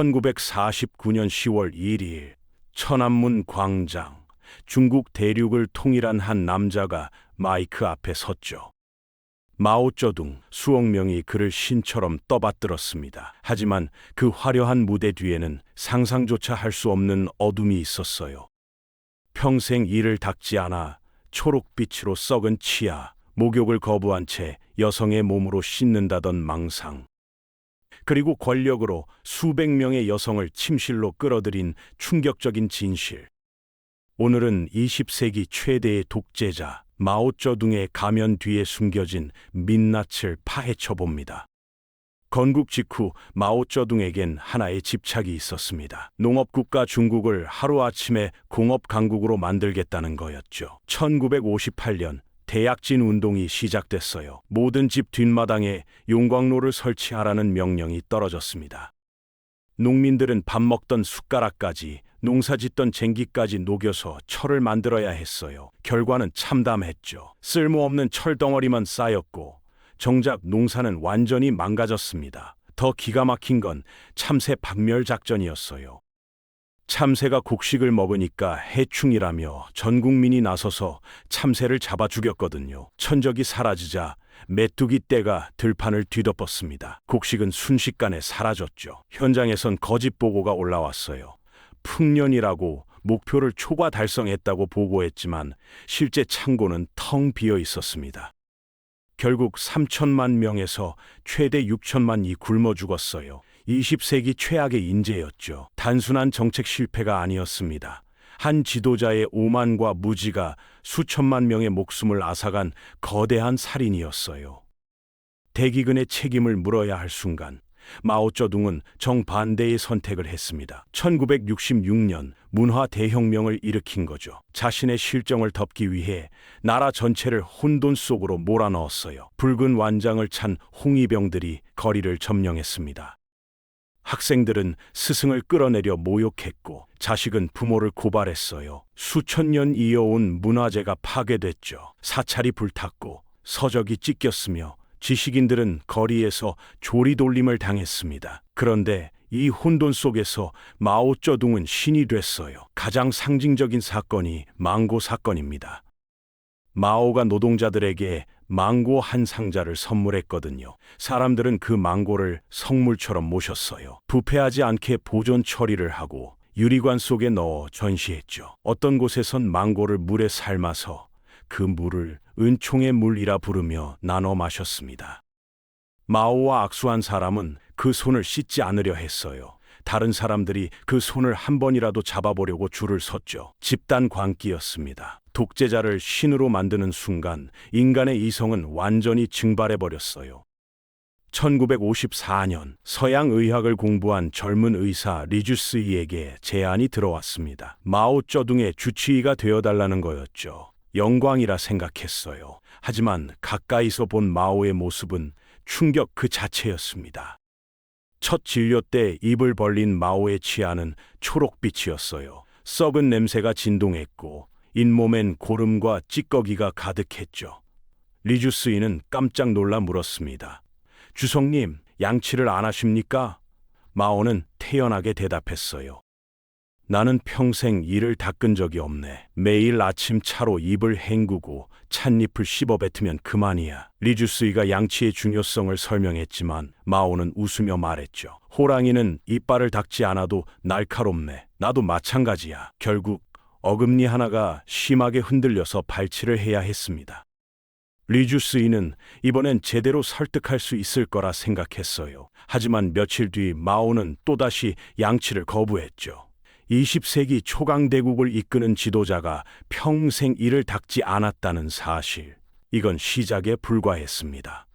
1949년 10월 1일 천안문 광장, 중국 대륙을 통일한 한 남자가 마이크 앞에 섰죠. 마오쩌둥 수억 명이 그를 신처럼 떠받들었습니다. 하지만 그 화려한 무대 뒤에는 상상조차 할 수 없는 어둠이 있었어요. 평생 이를 닦지 않아 초록빛으로 썩은 치아, 목욕을 거부한 채 여성의 몸으로 씻는다던 망상, 그리고 권력으로 수백 명의 여성을 침실로 끌어들인 충격적인 진실. 오늘은 20세기 최대의 독재자 마오쩌둥의 가면 뒤에 숨겨진 민낯을 파헤쳐 봅니다. 건국 직후 마오쩌둥에겐 하나의 집착이 있었습니다. 농업국가 중국을 하루아침에 공업강국으로 만들겠다는 거였죠. 1958년 대약진 운동이 시작됐어요. 모든 집 뒷마당에 용광로를 설치하라는 명령이 떨어졌습니다. 농민들은 밥 먹던 숟가락까지, 농사짓던 쟁기까지 녹여서 철을 만들어야 했어요. 결과는 참담했죠. 쓸모없는 철덩어리만 쌓였고 정작 농사는 완전히 망가졌습니다. 더 기가 막힌 건 참새 박멸 작전이었어요. 참새가 곡식을 먹으니까 해충이라며 전 국민이 나서서 참새를 잡아 죽였거든요. 천적이 사라지자 메뚜기 떼가 들판을 뒤덮었습니다. 곡식은 순식간에 사라졌죠. 현장에선 거짓 보고가 올라왔어요. 풍년이라고 목표를 초과 달성했다고 보고했지만 실제 창고는 텅 비어 있었습니다. 결국 3천만 명에서 최대 6천만이 굶어 죽었어요. 20세기 최악의 인재였죠. 단순한 정책 실패가 아니었습니다. 한 지도자의 오만과 무지가 수천만 명의 목숨을 앗아간 거대한 살인이었어요. 대기근의 책임을 물어야 할 순간 마오쩌둥은 정반대의 선택을 했습니다. 1966년 문화 대혁명을 일으킨 거죠. 자신의 실정을 덮기 위해 나라 전체를 혼돈 속으로 몰아넣었어요. 붉은 완장을 찬 홍위병들이 거리를 점령했습니다. 학생들은 스승을 끌어내려 모욕했고 자식은 부모를 고발했어요. 수천 년 이어온 문화재가 파괴됐죠. 사찰이 불탔고 서적이 찢겼으며 지식인들은 거리에서 조리돌림을 당했습니다. 그런데 이 혼돈 속에서 마오쩌둥은 신이 됐어요. 가장 상징적인 사건이 망고 사건입니다. 마오가 노동자들에게 망고 한 상자를 선물했거든요. 사람들은 그 망고를 성물처럼 모셨어요. 부패하지 않게 보존 처리를 하고 유리관 속에 넣어 전시했죠. 어떤 곳에선 망고를 물에 삶아서 그 물을 은총의 물이라 부르며 나눠 마셨습니다. 마오와 악수한 사람은 그 손을 씻지 않으려 했어요. 다른 사람들이 그 손을 한 번이라도 잡아보려고 줄을 섰죠. 집단 광기였습니다. 독재자를 신으로 만드는 순간 인간의 이성은 완전히 증발해버렸어요. 1954년 서양 의학을 공부한 젊은 의사 리주스이에게 제안이 들어왔습니다. 마오쩌둥의 주치의가 되어달라는 거였죠. 영광이라 생각했어요. 하지만 가까이서 본 마오의 모습은 충격 그 자체였습니다. 첫 진료 때 입을 벌린 마오의 치아는 초록빛이었어요. 썩은 냄새가 진동했고 잇몸엔 고름과 찌꺼기가 가득했죠. 리주스이는 깜짝 놀라 물었습니다. 주성님, 양치를 안 하십니까? 마오는 태연하게 대답했어요. 나는 평생 이를 닦은 적이 없네. 매일 아침 차로 입을 헹구고 찻잎을 씹어 뱉으면 그만이야. 리주스이가 양치의 중요성을 설명했지만 마오는 웃으며 말했죠. 호랑이는 이빨을 닦지 않아도 날카롭네. 나도 마찬가지야. 결국 어금니 하나가 심하게 흔들려서 발치를 해야 했습니다. 리주스이는 이번엔 제대로 설득할 수 있을 거라 생각했어요. 하지만 며칠 뒤 마오는 또다시 양치를 거부했죠. 20세기 초강대국을 이끄는 지도자가 평생 이를 닦지 않았다는 사실, 이건 시작에 불과했습니다.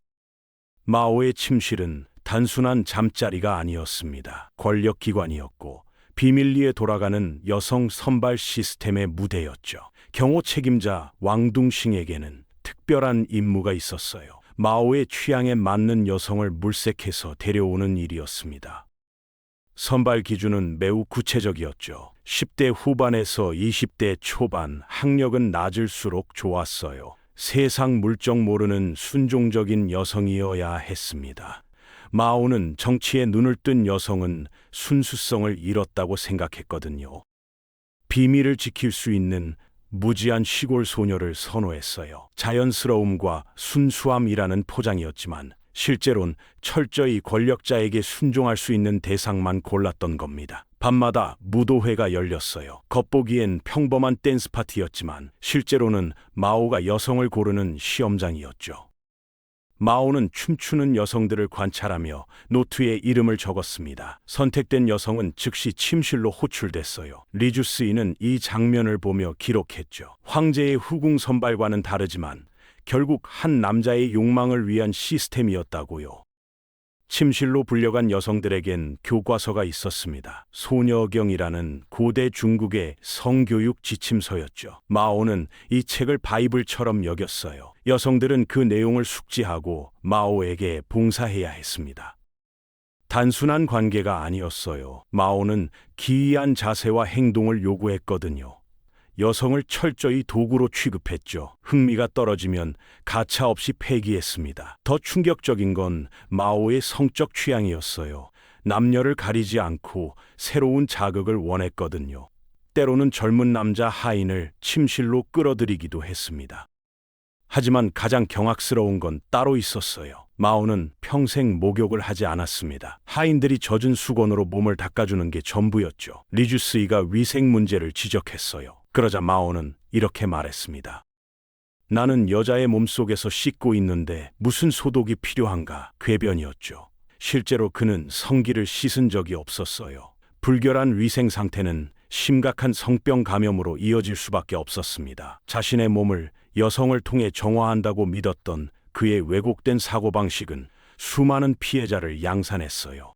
마오의 침실은 단순한 잠자리가 아니었습니다. 권력기관이었고 비밀리에 돌아가는 여성 선발 시스템의 무대였죠. 경호 책임자 왕둥싱에게는 특별한 임무가 있었어요. 마오의 취향에 맞는 여성을 물색해서 데려오는 일이었습니다. 선발 기준은 매우 구체적이었죠. 10대 후반에서 20대 초반, 학력은 낮을수록 좋았어요. 세상 물정 모르는 순종적인 여성이어야 했습니다. 마오는 정치에 눈을 뜬 여성은 순수성을 잃었다고 생각했거든요. 비밀을 지킬 수 있는 무지한 시골 소녀를 선호했어요. 자연스러움과 순수함이라는 포장이었지만 실제론 철저히 권력자에게 순종할 수 있는 대상만 골랐던 겁니다. 밤마다 무도회가 열렸어요. 겉보기엔 평범한 댄스 파티였지만 실제로는 마오가 여성을 고르는 시험장이었죠. 마오는 춤추는 여성들을 관찰하며 노트에 이름을 적었습니다. 선택된 여성은 즉시 침실로 호출됐어요. 리주스이는 이 장면을 보며 기록했죠. 황제의 후궁 선발과는 다르지만 결국 한 남자의 욕망을 위한 시스템이었다고요. 침실로 불려간 여성들에겐 교과서가 있었습니다. 소녀경이라는 고대 중국의 성교육 지침서였죠. 마오는 이 책을 바이블처럼 여겼어요. 여성들은 그 내용을 숙지하고 마오에게 봉사해야 했습니다. 단순한 관계가 아니었어요. 마오는 기이한 자세와 행동을 요구했거든요. 여성을 철저히 도구로 취급했죠. 흥미가 떨어지면 가차없이 폐기했습니다. 더 충격적인 건 마오의 성적 취향이었어요. 남녀를 가리지 않고 새로운 자극을 원했거든요. 때로는 젊은 남자 하인을 침실로 끌어들이기도 했습니다. 하지만 가장 경악스러운 건 따로 있었어요. 마오는 평생 목욕을 하지 않았습니다. 하인들이 젖은 수건으로 몸을 닦아주는 게 전부였죠. 리주스이가 위생 문제를 지적했어요. 그러자 마오는 이렇게 말했습니다. 나는 여자의 몸속에서 씻고 있는데 무슨 소독이 필요한가? 궤변이었죠. 실제로 그는 성기를 씻은 적이 없었어요. 불결한 위생 상태는 심각한 성병 감염으로 이어질 수밖에 없었습니다. 자신의 몸을 여성을 통해 정화한다고 믿었던 그의 왜곡된 사고방식은 수많은 피해자를 양산했어요.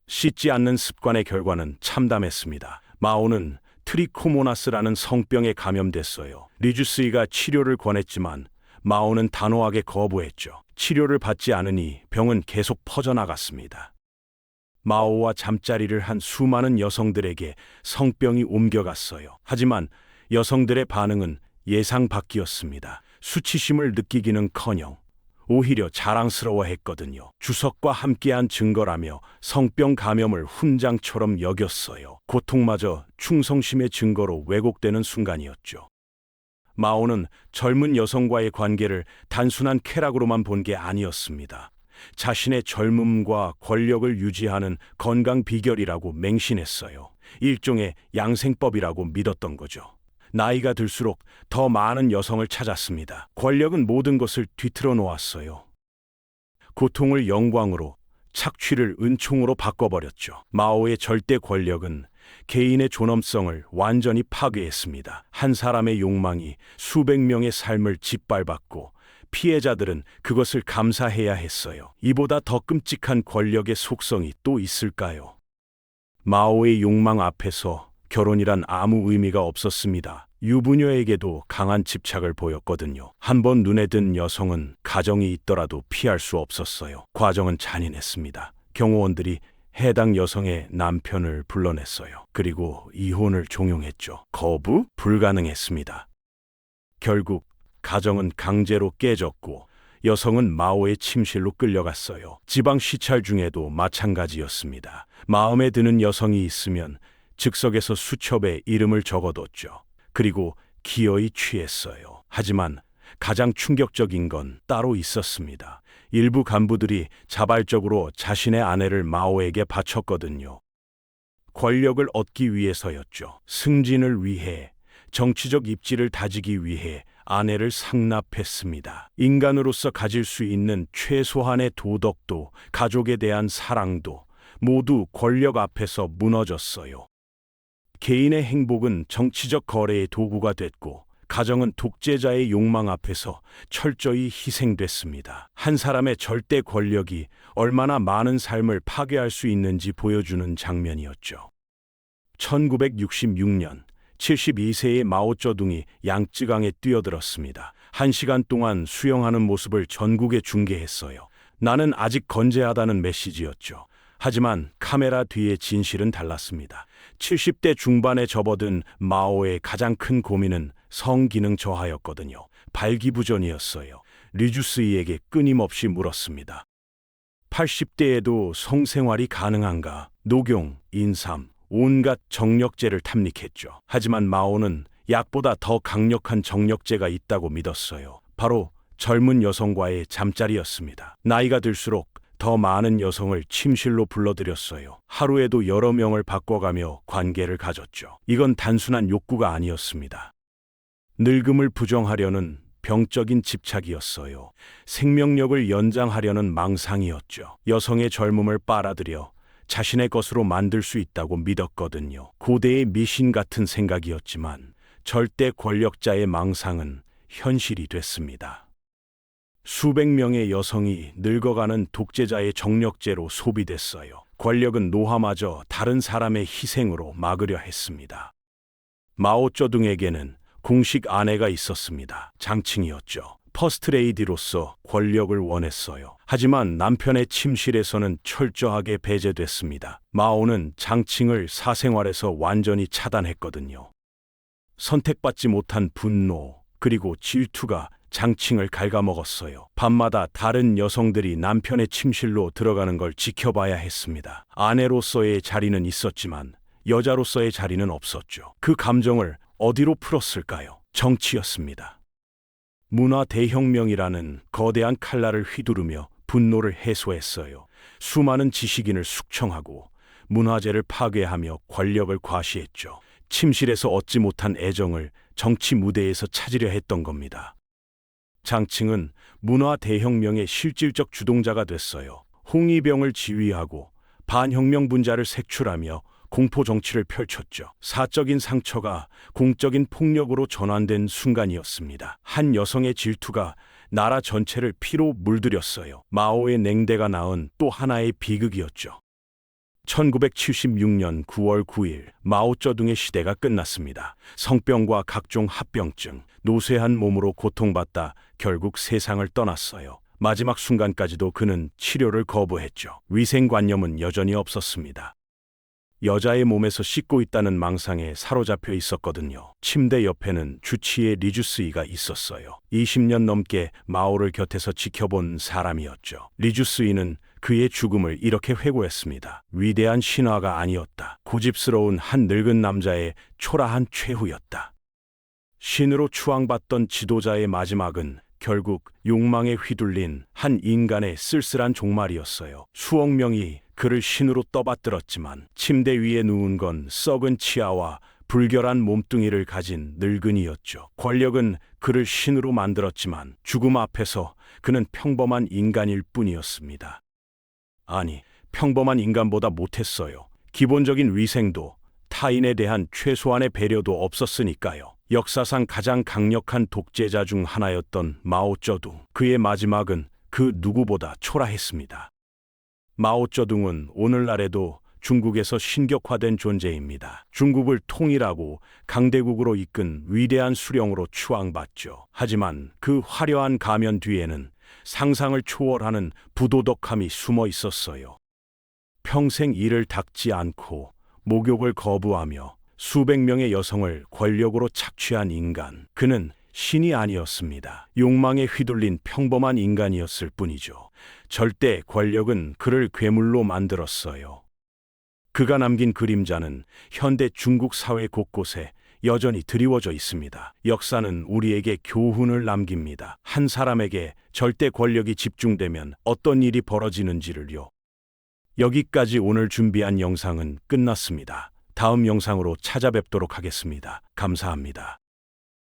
씻지 않는 습관의 결과는 참담했습니다. 마오는 트리코모나스라는 성병에 감염됐어요. 리주스이가 치료를 권했지만 마오는 단호하게 거부했죠. 치료를 받지 않으니 병은 계속 퍼져나갔습니다. 마오와 잠자리를 한 수많은 여성들에게 성병이 옮겨갔어요. 하지만 여성들의 반응은 예상 밖이었습니다. 수치심을 느끼기는커녕 오히려 자랑스러워했거든요. 주석과 함께한 증거라며 성병 감염을 훈장처럼 여겼어요. 고통마저 충성심의 증거로 왜곡되는 순간이었죠. 마오는 젊은 여성과의 관계를 단순한 쾌락으로만 본 게 아니었습니다. 자신의 젊음과 권력을 유지하는 건강 비결이라고 맹신했어요. 일종의 양생법이라고 믿었던 거죠. 나이가 들수록 더 많은 여성을 찾았습니다. 권력은 모든 것을 뒤틀어 놓았어요. 고통을 영광으로, 착취를 은총으로 바꿔버렸죠. 마오의 절대 권력은 개인의 존엄성을 완전히 파괴했습니다. 한 사람의 욕망이 수백 명의 삶을 짓밟았고 피해자들은 그것을 감사해야 했어요. 이보다 더 끔찍한 권력의 속성이 또 있을까요? 마오의 욕망 앞에서 결혼이란 아무 의미가 없었습니다. 유부녀에게도 강한 집착을 보였거든요. 한번 눈에 든 여성은 가정이 있더라도 피할 수 없었어요. 과정은 잔인했습니다. 경호원들이 해당 여성의 남편을 불러냈어요. 그리고 이혼을 종용했죠. 거부? 불가능했습니다. 결국 가정은 강제로 깨졌고 여성은 마오의 침실로 끌려갔어요. 지방 시찰 중에도 마찬가지였습니다. 마음에 드는 여성이 있으면 즉석에서 수첩에 이름을 적어뒀죠. 그리고 기어이 취했어요. 하지만 가장 충격적인 건 따로 있었습니다. 일부 간부들이 자발적으로 자신의 아내를 마오에게 바쳤거든요. 권력을 얻기 위해서였죠. 승진을 위해, 정치적 입지를 다지기 위해 아내를 상납했습니다. 인간으로서 가질 수 있는 최소한의 도덕도, 가족에 대한 사랑도 모두 권력 앞에서 무너졌어요. 개인의 행복은 정치적 거래의 도구가 됐고 가정은 독재자의 욕망 앞에서 철저히 희생됐습니다. 한 사람의 절대 권력이 얼마나 많은 삶을 파괴할 수 있는지 보여주는 장면이었죠. 1966년 72세의 마오쩌둥이 양쯔강에 뛰어들었습니다. 1시간 동안 수영하는 모습을 전국에 중계했어요. 나는 아직 건재하다는 메시지였죠. 하지만 카메라 뒤의 진실은 달랐습니다. 70대 중반에 접어든 마오의 가장 큰 고민은 성기능 저하였거든요. 발기부전이었어요. 리주스이에게 끊임없이 물었습니다. 80대에도 성생활이 가능한가? 녹용, 인삼, 온갖 정력제를 탐닉했죠. 하지만 마오는 약보다 더 강력한 정력제가 있다고 믿었어요. 바로 젊은 여성과의 잠자리였습니다. 나이가 들수록 더 많은 여성을 침실로 불러들였어요. 하루에도 여러 명을 바꿔가며 관계를 가졌죠. 이건 단순한 욕구가 아니었습니다. 늙음을 부정하려는 병적인 집착이었어요. 생명력을 연장하려는 망상이었죠. 여성의 젊음을 빨아들여 자신의 것으로 만들 수 있다고 믿었거든요. 고대의 미신 같은 생각이었지만 절대 권력자의 망상은 현실이 됐습니다. 수백 명의 여성이 늙어가는 독재자의 정력제로 소비됐어요. 권력은 노화마저 다른 사람의 희생으로 막으려 했습니다. 마오쩌둥에게는 공식 아내가 있었습니다. 장칭이었죠. 퍼스트레이디로서 권력을 원했어요. 하지만 남편의 침실에서는 철저하게 배제됐습니다. 마오는 장칭을 사생활에서 완전히 차단했거든요. 선택받지 못한 분노 그리고 질투가 장칭을 갉아먹었어요. 밤마다 다른 여성들이 남편의 침실로 들어가는 걸 지켜봐야 했습니다. 아내로서의 자리는 있었지만 여자로서의 자리는 없었죠. 그 감정을 어디로 풀었을까요? 정치였습니다. 문화 대혁명이라는 거대한 칼날을 휘두르며 분노를 해소했어요. 수많은 지식인을 숙청하고 문화재를 파괴하며 권력을 과시했죠. 침실에서 얻지 못한 애정을 정치 무대에서 찾으려 했던 겁니다. 장칭은 문화 대혁명의 실질적 주동자가 됐어요. 홍위병을 지휘하고 반혁명 분자를 색출하며 공포 정치를 펼쳤죠. 사적인 상처가 공적인 폭력으로 전환된 순간이었습니다. 한 여성의 질투가 나라 전체를 피로 물들였어요. 마오의 냉대가 낳은 또 하나의 비극이었죠. 1976년 9월 9일 마오쩌둥의 시대가 끝났습니다. 성병과 각종 합병증, 노쇠한 몸으로 고통받다 결국 세상을 떠났어요. 마지막 순간까지도 그는 치료를 거부했죠. 위생관념은 여전히 없었습니다. 여자의 몸에서 씻고 있다는 망상에 사로잡혀 있었거든요. 침대 옆에는 주치의 리주스이가 있었어요. 20년 넘게 마오를 곁에서 지켜본 사람이었죠. 리주스이는 그의 죽음을 이렇게 회고했습니다. 위대한 신화가 아니었다. 고집스러운 한 늙은 남자의 초라한 최후였다. 신으로 추앙받던 지도자의 마지막은 결국 욕망에 휘둘린 한 인간의 쓸쓸한 종말이었어요. 수억 명이 그를 신으로 떠받들었지만 침대 위에 누운 건 썩은 치아와 불결한 몸뚱이를 가진 늙은이였죠. 권력은 그를 신으로 만들었지만 죽음 앞에서 그는 평범한 인간일 뿐이었습니다. 아니, 평범한 인간보다 못했어요. 기본적인 위생도 타인에 대한 최소한의 배려도 없었으니까요. 역사상 가장 강력한 독재자 중 하나였던 마오쩌둥. 그의 마지막은 그 누구보다 초라했습니다. 마오쩌둥은 오늘날에도 중국에서 신격화된 존재입니다. 중국을 통일하고 강대국으로 이끈 위대한 수령으로 추앙받죠. 하지만 그 화려한 가면 뒤에는 상상을 초월하는 부도덕함이 숨어 있었어요. 평생 이를 닦지 않고 목욕을 거부하며 수백 명의 여성을 권력으로 착취한 인간. 그는 신이 아니었습니다. 욕망에 휘둘린 평범한 인간이었을 뿐이죠. 절대 권력은 그를 괴물로 만들었어요. 그가 남긴 그림자는 현대 중국 사회 곳곳에 여전히 드리워져 있습니다. 역사는 우리에게 교훈을 남깁니다. 한 사람에게 절대 권력이 집중되면 어떤 일이 벌어지는지를요. 여기까지 오늘 준비한 영상은 끝났습니다. 다음 영상으로 찾아뵙도록 하겠습니다. 감사합니다.